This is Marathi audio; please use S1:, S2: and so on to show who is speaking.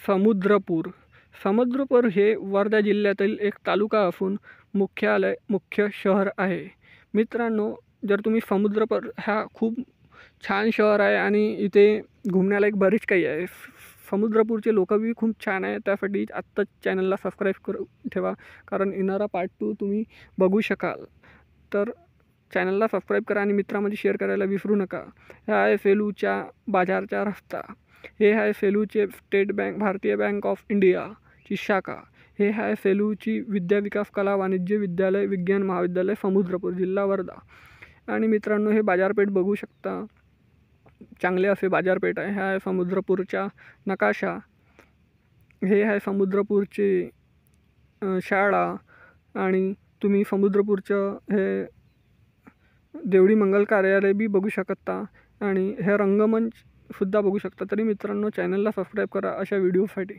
S1: समुद्रपूर. समुद्रपूर हे वर्धा जिल्ह्यातील एक तालुका असून मुख्य शहर आहे. मित्रांनो, जर तुम्ही समुद्रपूर हा खूप छान शहर आहे आणि इथे घुमण्यालायक बरीच काही आहे. समुद्रपूरचे लोक बी खूप छान आहे. त्यासाठी आत्ताच चॅनलला सबस्क्राईब करून ठेवा, कारण येणारा पार्ट 2 तुम्ही बघू शकाल. तर चॅनलला सबस्क्राईब करा आणि मित्रांमध्ये शेअर करायला विसरू नका. हा आहे सेलूच्या बाजारचा रस्ता. हे आहे सेलूचे स्टेट बँक, भारतीय बँक ऑफ इंडियाची शाखा. हे आहे सेलूची विद्या विकास कला वाणिज्य विद्यालय विज्ञान महाविद्यालय समुद्रपूर, जिल्हा वर्धा. आणि मित्रांनो, हे बाजारपेठ बघू शकता. चांगले असे बाजारपेठ आहे. हा आहे समुद्रपूरचा नकाशा. हे आहे समुद्रपूरची शाळा. आणि तुम्ही समुद्रपूरचं हे देवडी मंगल कार्यालय बी बघू शकता आणि हे रंगमंच सुद्धा बघू शकता. तरी मित्रांनो, चॅनलला सबस्क्राईब करा अशा व्हिडिओसाठी.